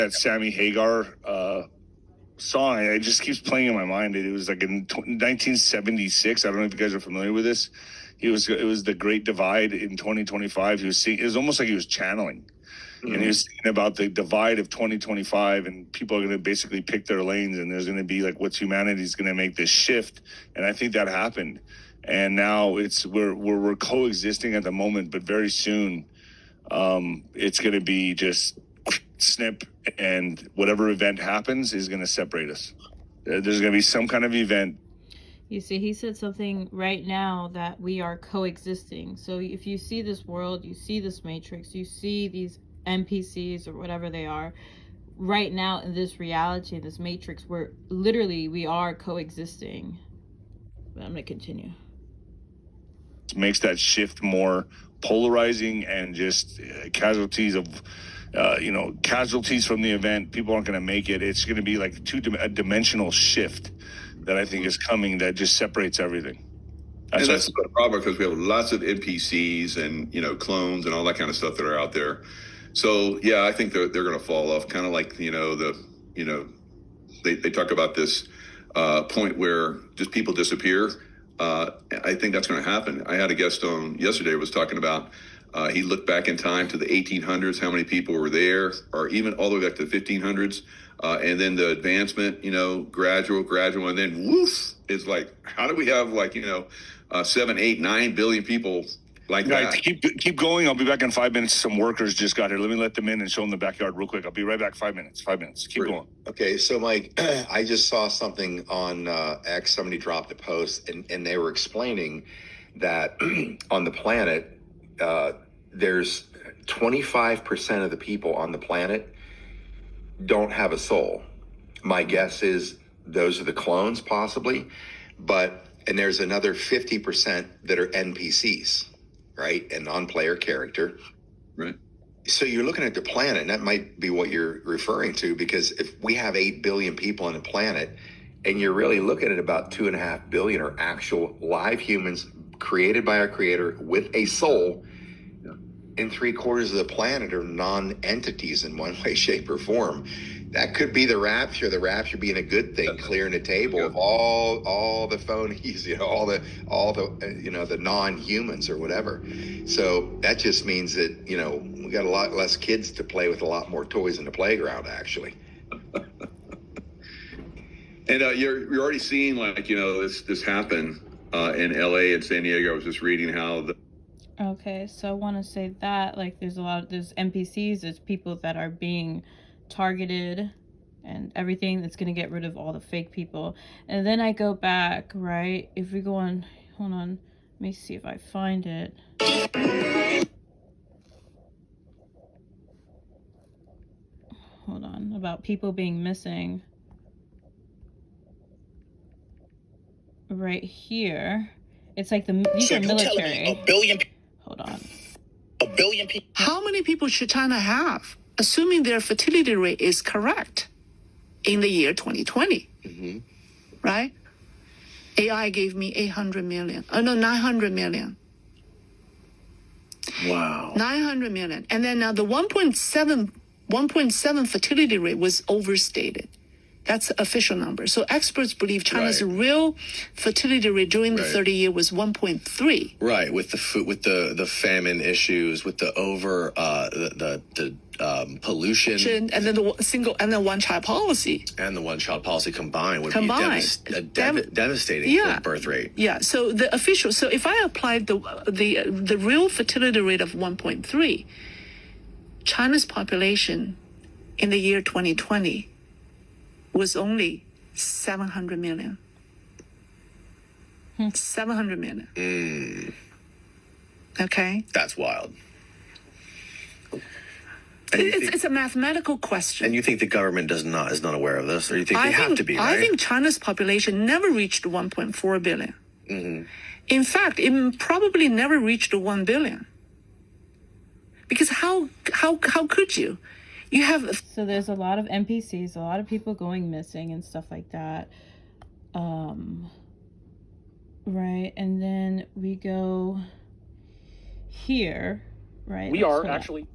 that Sammy Hagar song. It just keeps playing in my mind. It was like in 1976. I don't know if you guys are familiar with this. It was the Great Divide in 2025. He was singing. It was almost like he was channeling, and he was thinking about the divide of 2025, and people are going to basically pick their lanes, and there's going to be like, what's humanity's going to make this shift, and I think that happened, and now we're coexisting at the moment, but very soon, it's going to be just snip, and whatever event happens is going to separate us. There's going to be some kind of event. You see, he said something right now that we are coexisting. So if you see this world, you see this matrix, you see these NPCs or whatever they are, right now in this reality, this matrix, we are coexisting. But I'm going to continue. It makes that shift more polarizing, and just casualties from the event. People aren't going to make it. It's going to be like a dimensional shift that I think is coming, that just separates everything. That's the problem, because we have lots of NPCs and clones and all that kind of stuff that are out there. So yeah, I think they're going to fall off. Kind of like they talk about this point where just people disappear. I think that's going to happen. I had a guest on yesterday was talking about. He looked back in time to the 1800s, how many people were there, or even all the way back to the 1500s. And then the advancement, gradual, and then woof, is like, how do we have 7, 8, 9 billion people like that? Keep going. I'll be back in 5 minutes. Some workers just got here. Let me let them in and show them the backyard real quick. I'll be right back. 5 minutes. Keep going. Okay, so Mike, I just saw something on X. Somebody dropped a post, and they were explaining that on the planet, there's 25% of the people on the planet don't have a soul. My guess is those are the clones, possibly, and there's another 50% that are NPCs, right? And non-player character. Right. So you're looking at the planet, and that might be what you're referring to, because if we have 8 billion people on the planet, and you're really looking at about 2.5 billion are actual live humans created by our creator with a soul, and 3/4 of the planet are non-entities in one way, shape, or form. That could be the rapture being a good thing, clearing the table of all the phonies, all the the non-humans or whatever. So that just means that we got a lot less kids to play with, a lot more toys in the playground, actually. And you're already seeing this happen in LA and San Diego. I was just reading how Okay, so I want to say that there's NPCs, there's people that are being targeted and everything, that's going to get rid of all the fake people. And then I go back, right? If we go on, hold on, let me see if I find it. Hold on, about people being missing. Right here, it's like these are military. A billion. Hold on. A billion people. How many people should China have, assuming their fertility rate is correct, in the year 2020? Mm-hmm. Right? AI gave me 900 million. Wow. 900 million. And then now the 1.7 fertility rate was overstated. That's the official number. So experts believe China's real fertility rate during the 30 year was 1.3. Right, with the famine issues, with the pollution, and then the one child policy. And the one child policy combined would be devastating for the birth rate. Yeah. So the official. So if I applied the real fertility rate of 1.3, China's population in the year 2020 was only 700 million. 700 million. Okay? That's wild. It's a mathematical question. And you think the government is not aware of this, or you think they have to be, right? I think China's population never reached 1.4 billion. Mm-hmm. In fact, it probably never reached 1 billion. Because how could you? You have... So there's a lot of NPCs, a lot of people going missing and stuff like that. Right, and then we go here, right? We are actually...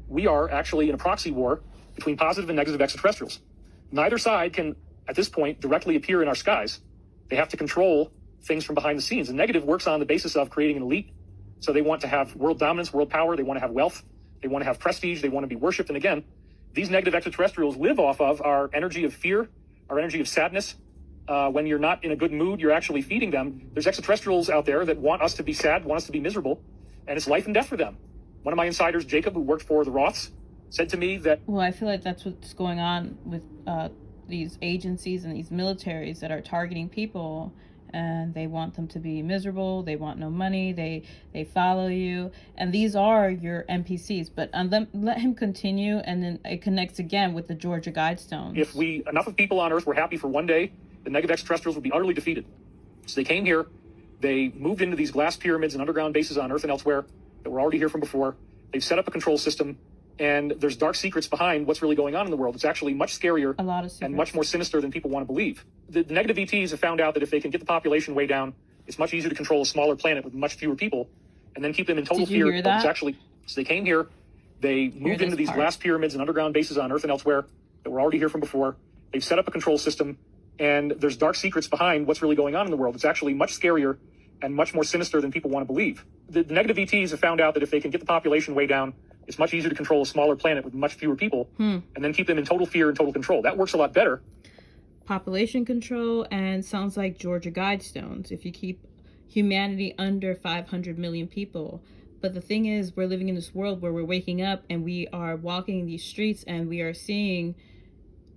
we are actually in a proxy war between positive and negative extraterrestrials. Neither side can, at this point, directly appear in our skies. They have to control things from behind the scenes. The negative works on the basis of creating an elite. So they want to have world dominance, world power. They want to have wealth. They want to have prestige. They want to be worshipped. And again, these negative extraterrestrials live off of our energy of fear, our energy of sadness. When you're not in a good mood, you're actually feeding them. There's extraterrestrials out there that want us to be sad, want us to be miserable, and it's life and death for them. One of my insiders, Jacob, who worked for the Roths, said to me that... Well, I feel like that's what's going on with these agencies and these militaries that are targeting people, and they want them to be miserable. They want no money. They follow you, and these are your NPCs. But let him continue, and then it connects again with the Georgia Guidestones. If enough of people on Earth were happy for one day, the negative extraterrestrials would be utterly defeated. So they came here, they moved into these glass pyramids and underground bases on Earth and elsewhere that were already here from before. They've set up a control system, and there's dark secrets behind what's really going on in the world. It's actually much scarier and much more sinister than people want to believe. The negative ETs have found out that if they can get the population way down, it's much easier to control a smaller planet with much fewer people and then keep them in total fear. Hear that? So they came here, they moved into these glass pyramids and underground bases on Earth and elsewhere that were already here from before. They've set up a control system, and there's dark secrets behind what's really going on in the world. It's actually much scarier and much more sinister than people want to believe. The negative ETs have found out that if they can get the population way down, it's much easier to control a smaller planet with much fewer people and then keep them in total fear and total control. That works a lot better. Population control, and sounds like Georgia Guidestones. If you keep humanity under 500 million people. But the thing is, we're living in this world where we're waking up and we are walking these streets and we are seeing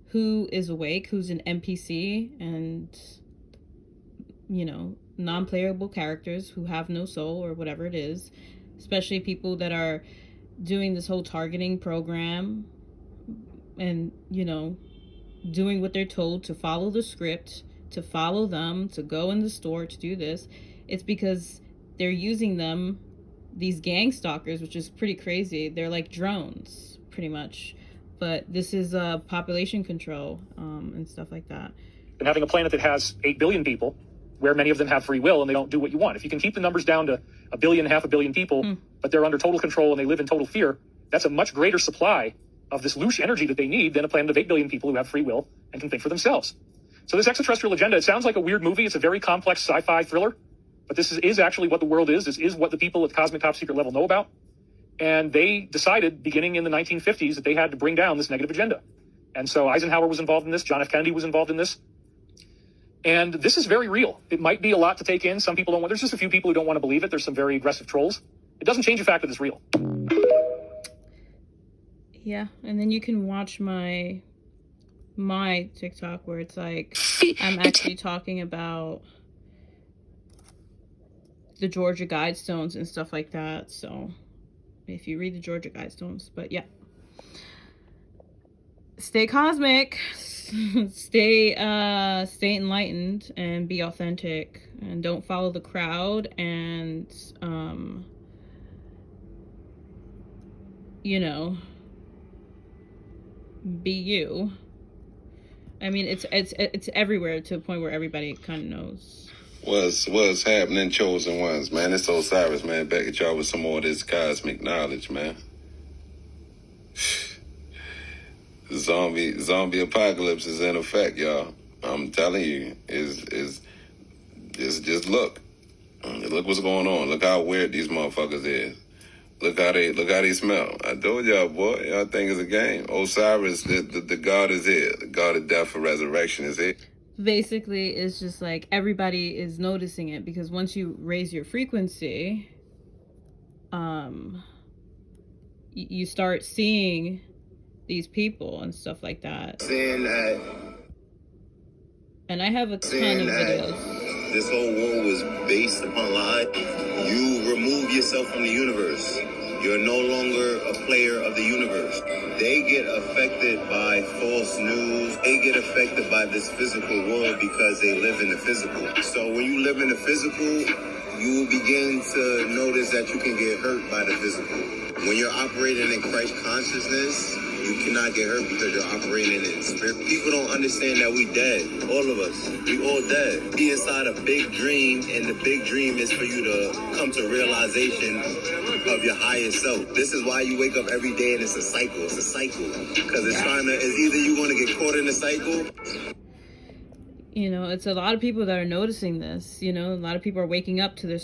who is awake, who's an NPC, and, you know, non-playable characters who have no soul or whatever it is, especially people that are doing this whole targeting program and, you know, doing what they're told to follow the script, to follow them, to go in the store, to do this. It's because they're using them, these gang stalkers, which is pretty crazy. They're like drones, pretty much. But this is population control and stuff like that. And having a planet that has 8 billion people, where many of them have free will and they don't do what you want. If you can keep the numbers down to 1 billion, half a billion people, but they're under total control and they live in total fear, that's a much greater supply of this loose energy that they need than a planet of 8 billion people who have free will and can think for themselves. So this extraterrestrial agenda, it sounds like a weird movie. It's a very complex sci-fi thriller, but this is actually what the world is. This is what the people at the cosmic top secret level know about. And they decided, beginning in the 1950s, that they had to bring down this negative agenda. And so Eisenhower was involved in this. John F. Kennedy was involved in this. And this is very real. It might be a lot to take in. Some people don't want, there's just a few people who don't want to believe it. There's some very aggressive trolls. It doesn't change the fact that it's real. Yeah, and then you can watch my TikTok where it's like, I'm actually talking about the Georgia Guidestones and stuff like that. So if you read the Georgia Guidestones, but yeah, stay cosmic, stay enlightened, and be authentic, and don't follow the crowd, and you know, be you. I mean, it's everywhere to a point where everybody kind of knows. What's happening, chosen ones, man? It's Osiris, man. Back at y'all with some more of this cosmic knowledge, man. Zombie apocalypse is in effect, y'all. I'm telling you, just look what's going on. Look how weird these motherfuckers is. Look how they smell. I told y'all, boy, y'all think it's a game. Osiris, the god is here. The god of death and resurrection is here. Basically, it's just like everybody is noticing it, because once you raise your frequency, you start seeing these people and stuff like that. Saying that, and I have a ton of videos. This whole war was based upon lie. You remove yourself from the universe. You're no longer a player of the universe. They get affected by false news. They get affected by this physical world because they live in the physical. So when you live in the physical, you will begin to notice that you can get hurt by the physical. When you're operating in Christ consciousness, you cannot get hurt because you're operating in spirit. People don't understand that we dead. All of us. We all dead. Be inside a big dream, and the big dream is for you to come to realization of your highest self. This is why you wake up every day and it's a cycle. It's a cycle. Because it's either you want to get caught in the cycle. You know, it's a lot of people that are noticing this. You know, a lot of people are waking up to this